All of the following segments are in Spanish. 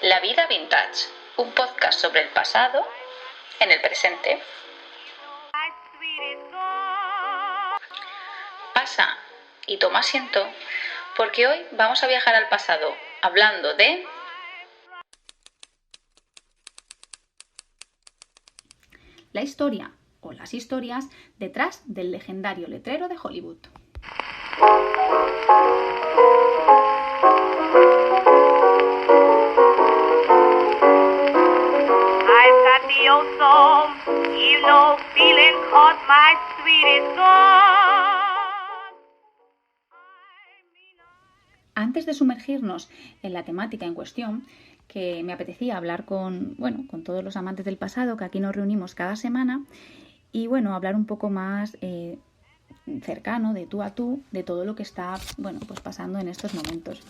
La vida vintage, un podcast sobre el pasado en el presente. Pasa y toma asiento, porque hoy vamos a viajar al pasado hablando de la historia o las historias detrás del legendario letrero de Hollywood. Antes de sumergirnos en la temática en cuestión, que me apetecía hablar con todos los amantes del pasado, que aquí nos reunimos cada semana, y hablar un poco más cercano, de tú a tú, de todo lo que está pasando en estos momentos.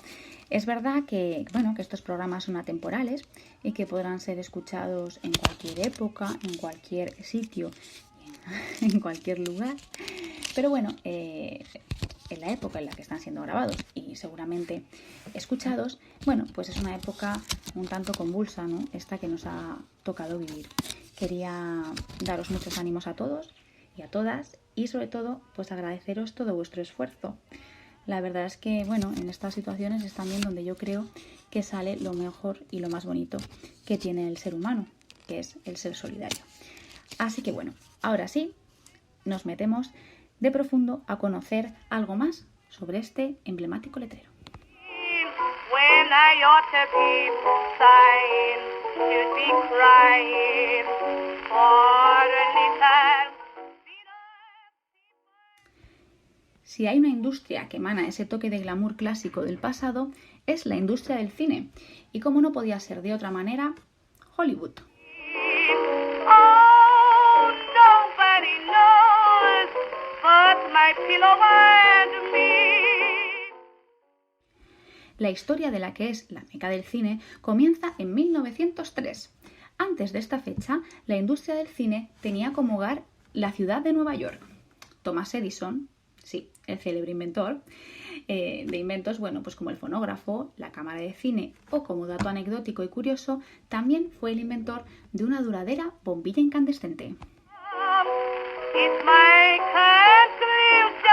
Es verdad que estos programas son atemporales y que podrán ser escuchados en cualquier época, en cualquier sitio, en cualquier lugar, pero en la época en la que están siendo grabados y seguramente escuchados, pues es una época un tanto convulsa, ¿no? Esta que nos ha tocado vivir. Quería daros muchos ánimos a todos y a todas y sobre todo pues agradeceros todo vuestro esfuerzo. La verdad es que en estas situaciones es también donde yo creo que sale lo mejor y lo más bonito que tiene el ser humano, que es el ser solidario. Así que ahora sí, nos metemos de profundo a conocer algo más sobre este emblemático letrero. Si hay una industria que emana ese toque de glamour clásico del pasado, es la industria del cine. Y como no podía ser de otra manera, Hollywood. La historia de la que es la meca del cine comienza en 1903. Antes de esta fecha, la industria del cine tenía como hogar la ciudad de Nueva York. Thomas Edison, sí, el célebre inventor de inventos, pues como el fonógrafo, la cámara de cine o, como dato anecdótico y curioso, también fue el inventor de una duradera bombilla incandescente. It's my conclusion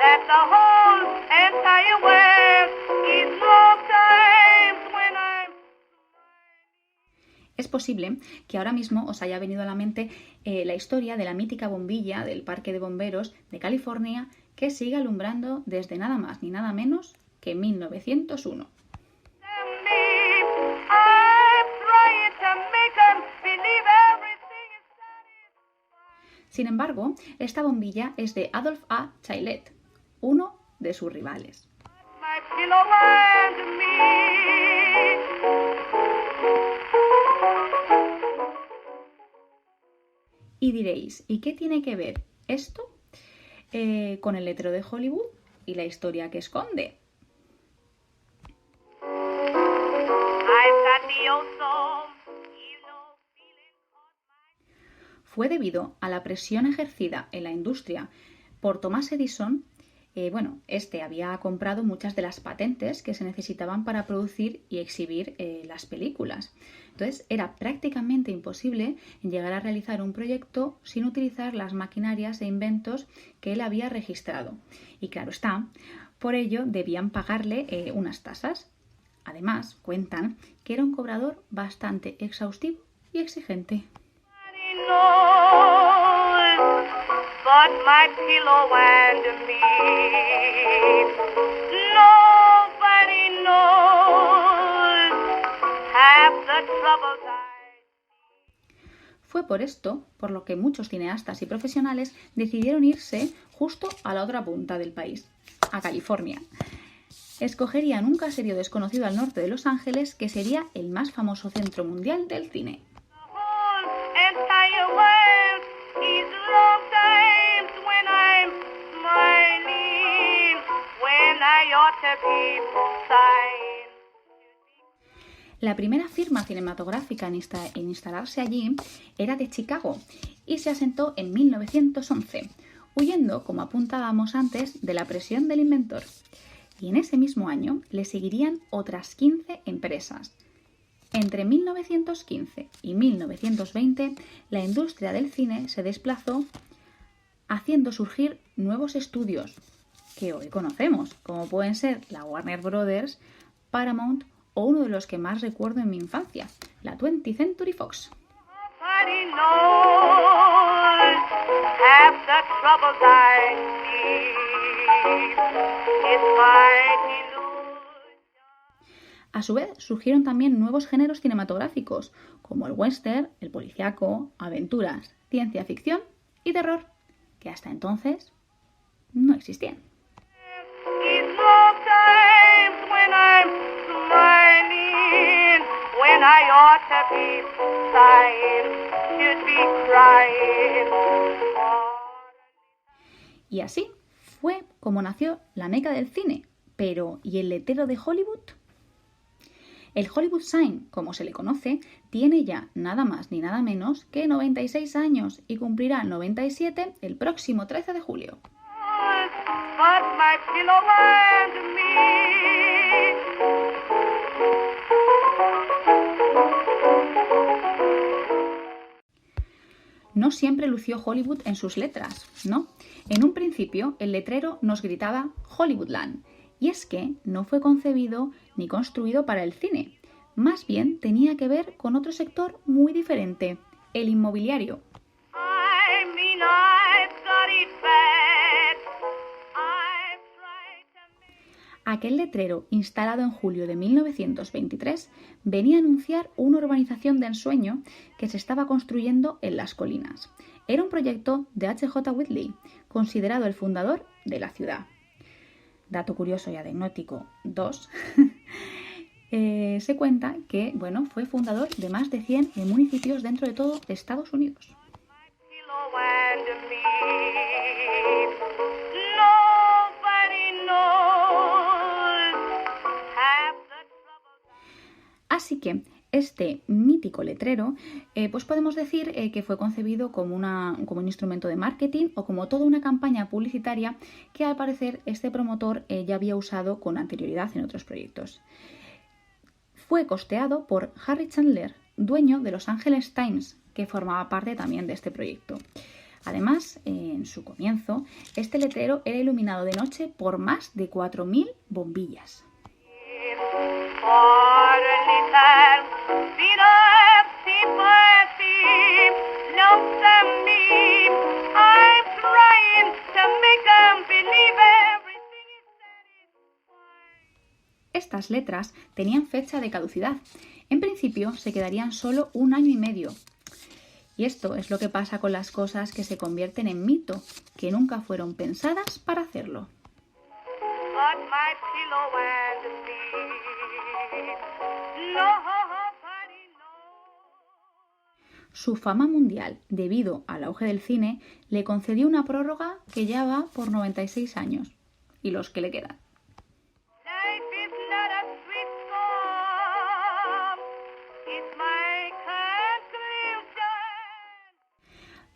that the whole entire world is long times when I'm... Es posible que ahora mismo os haya venido a la mente la historia de la mítica bombilla del Parque de Bomberos de California que sigue alumbrando desde nada más ni nada menos que 1901. Sin embargo, esta bombilla es de Adolph A. Chaillet, uno de sus rivales. Y diréis, ¿y qué tiene que ver esto con el letrero de Hollywood y la historia que esconde? Fue debido a la presión ejercida en la industria por Thomas Edison. Este había comprado muchas de las patentes que se necesitaban para producir y exhibir las películas. Entonces era prácticamente imposible llegar a realizar un proyecto sin utilizar las maquinarias e inventos que él había registrado. Y claro está, por ello debían pagarle unas tasas. Además, cuentan que era un cobrador bastante exhaustivo y exigente. But my pillow and me, nobody knows half the troubles I... Fue por esto por lo que muchos cineastas y profesionales decidieron irse justo a la otra punta del país, a California. Escogerían un caserío desconocido al norte de Los Ángeles que sería el más famoso centro mundial del cine. La primera firma cinematográfica en instalarse allí era de Chicago y se asentó en 1911, huyendo, como apuntábamos antes, de la presión del inventor. Y en ese mismo año le seguirían otras 15 empresas. Entre 1915 y 1920, la industria del cine se desplazó haciendo surgir nuevos estudios que hoy conocemos, como pueden ser la Warner Brothers, Paramount o uno de los que más recuerdo en mi infancia, la 20th Century Fox. A su vez, surgieron también nuevos géneros cinematográficos, como el western, el policíaco, aventuras, ciencia ficción y terror, que hasta entonces no existían. Y así fue como nació la meca del cine. Pero, ¿y el letrero de Hollywood? El Hollywood Sign, como se le conoce, tiene ya nada más ni nada menos que 96 años y cumplirá 97 el próximo 13 de julio. No siempre lució Hollywood en sus letras, ¿no? En un principio, el letrero nos gritaba Hollywoodland, y es que no fue concebido ni construido para el cine. Más bien tenía que ver con otro sector muy diferente, el inmobiliario. Aquel letrero, instalado en julio de 1923, venía a anunciar una urbanización de ensueño que se estaba construyendo en las colinas. Era un proyecto de H.J. Whitley, considerado el fundador de la ciudad. Dato curioso y anecdótico 2. Se cuenta que fue fundador de más de 100 municipios dentro de todo Estados Unidos. Así que este mítico letrero, pues podemos decir que fue concebido como un instrumento de marketing o como toda una campaña publicitaria que al parecer este promotor ya había usado con anterioridad en otros proyectos. Fue costeado por Harry Chandler, dueño de Los Angeles Times, que formaba parte también de este proyecto. Además, en su comienzo, este letrero era iluminado de noche por más de 4.000 bombillas. Estas letras tenían fecha de caducidad. En principio se quedarían solo 1 año y medio. Y esto es lo que pasa con las cosas que se convierten en mito, que nunca fueron pensadas para hacerlo. Su fama mundial, debido al auge del cine, le concedió una prórroga que ya va por 96 años, y los que le quedan.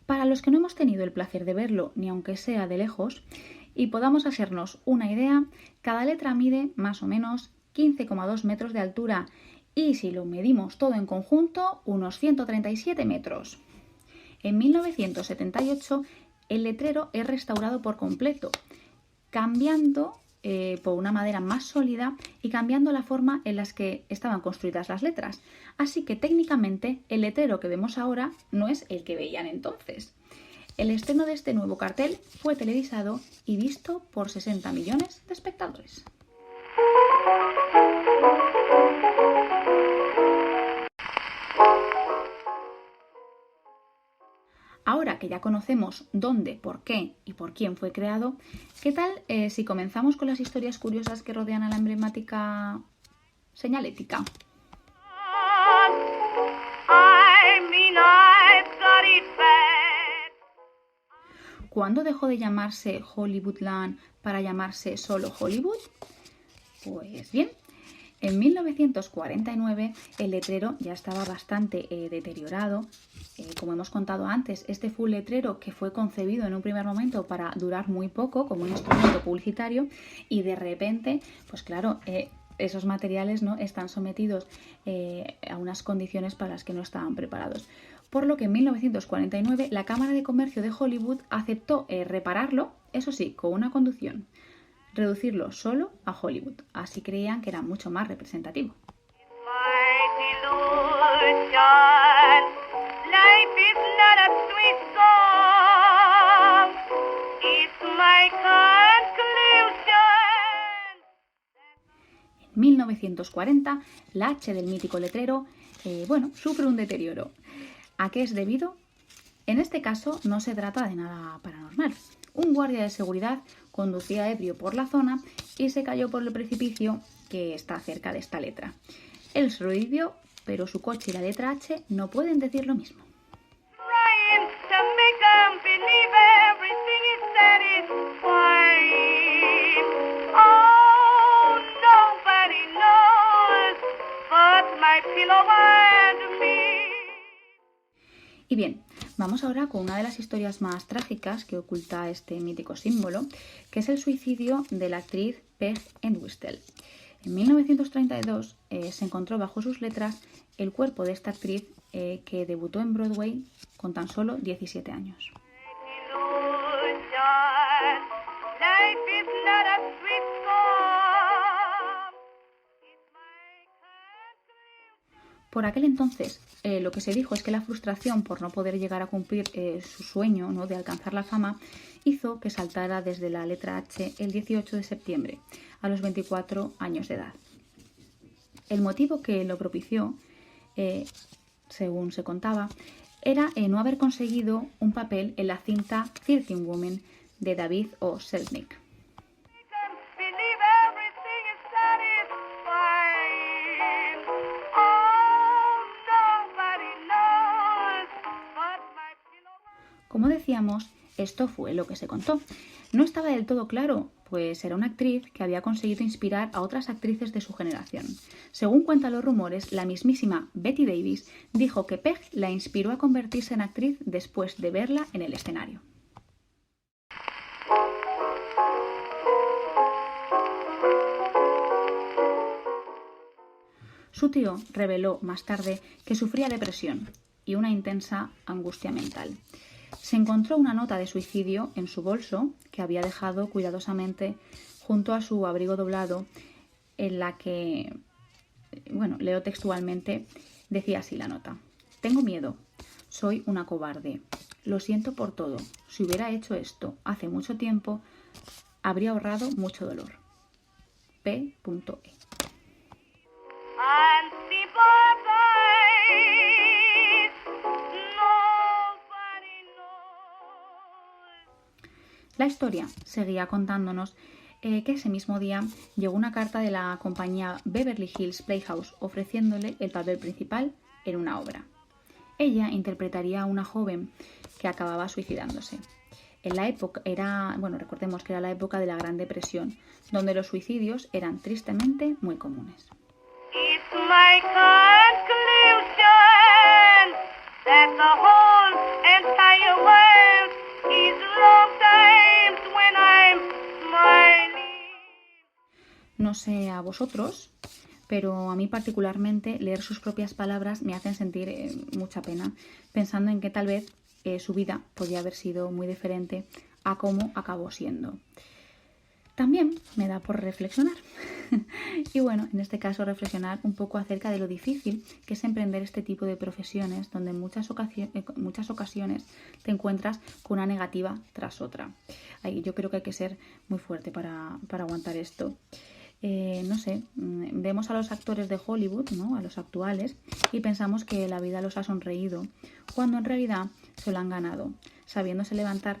Para los que no hemos tenido el placer de verlo, ni aunque sea de lejos, y podamos hacernos una idea, cada letra mide más o menos 15,2 metros de altura y si lo medimos todo en conjunto, unos 137 metros. En 1978 el letrero es restaurado por completo, cambiando por una madera más sólida y cambiando la forma en la que estaban construidas las letras. Así que técnicamente el letrero que vemos ahora no es el que veían entonces. El estreno de este nuevo cartel fue televisado y visto por 60 millones de espectadores. Ahora que ya conocemos dónde, por qué y por quién fue creado, ¿qué tal si comenzamos con las historias curiosas que rodean a la emblemática señalética? ¿Cuándo dejó de llamarse Hollywoodland para llamarse solo Hollywood? Pues bien, En 1949 el letrero ya estaba bastante deteriorado. Como hemos contado antes, este fue un letrero que fue concebido en un primer momento para durar muy poco como un instrumento publicitario y de repente, pues claro, esos materiales, ¿no?, están sometidos a unas condiciones para las que no estaban preparados. Por lo que en 1949 la Cámara de Comercio de Hollywood aceptó repararlo, eso sí, con una condición: reducirlo solo a Hollywood. Así creían que era mucho más representativo. En 1940, la H del mítico letrero, sufre un deterioro. ¿A qué es debido? En este caso no se trata de nada paranormal. Un guardia de seguridad conducía ebrio por la zona y se cayó por el precipicio que está cerca de esta letra. Él sobrevivió, pero su coche y la letra H no pueden decir lo mismo. Y bien, vamos ahora con una de las historias más trágicas que oculta este mítico símbolo, que es el suicidio de la actriz Peg Entwistle. En 1932 se encontró bajo sus letras el cuerpo de esta actriz que debutó en Broadway con tan solo 17 años. Por aquel entonces, lo que se dijo es que la frustración por no poder llegar a cumplir su sueño, ¿no?, de alcanzar la fama, hizo que saltara desde la letra H el 18 de septiembre, a los 24 años de edad. El motivo que lo propició, según se contaba, era no haber conseguido un papel en la cinta 13 Women de David O. Selznick. Como decíamos, esto fue lo que se contó. No estaba del todo claro, pues era una actriz que había conseguido inspirar a otras actrices de su generación. Según cuentan los rumores, la mismísima Betty Davis dijo que Peg la inspiró a convertirse en actriz después de verla en el escenario. Su tío reveló más tarde que sufría depresión y una intensa angustia mental. Se encontró una nota de suicidio en su bolso que había dejado cuidadosamente junto a su abrigo doblado, en la que, leo textualmente, decía así la nota: «Tengo miedo, soy una cobarde, lo siento por todo, si hubiera hecho esto hace mucho tiempo, habría ahorrado mucho dolor. P.E.» La historia seguía contándonos que ese mismo día llegó una carta de la compañía Beverly Hills Playhouse ofreciéndole el papel principal en una obra. Ella interpretaría a una joven que acababa suicidándose. En la época recordemos que era la época de la Gran Depresión, donde los suicidios eran tristemente muy comunes. No sé a vosotros, pero a mí particularmente leer sus propias palabras me hacen sentir mucha pena, pensando en que tal vez su vida podría haber sido muy diferente a cómo acabó siendo. También me da por reflexionar. Y en este caso reflexionar un poco acerca de lo difícil que es emprender este tipo de profesiones donde en muchas ocasiones te encuentras con una negativa tras otra. Yo creo que hay que ser muy fuerte para aguantar esto. Vemos a los actores de Hollywood, ¿no?, a los actuales, y pensamos que la vida los ha sonreído, cuando en realidad se lo han ganado, sabiéndose levantar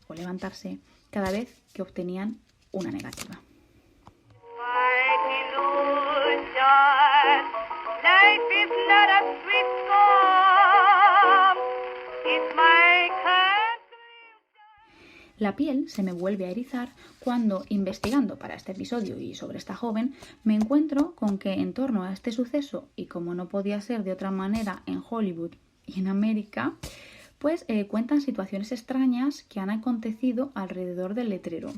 o levantarse cada vez que obtenían una negativa. La piel se me vuelve a erizar cuando, investigando para este episodio y sobre esta joven, me encuentro con que en torno a este suceso, y como no podía ser de otra manera en Hollywood y en América, pues cuentan situaciones extrañas que han acontecido alrededor del letrero.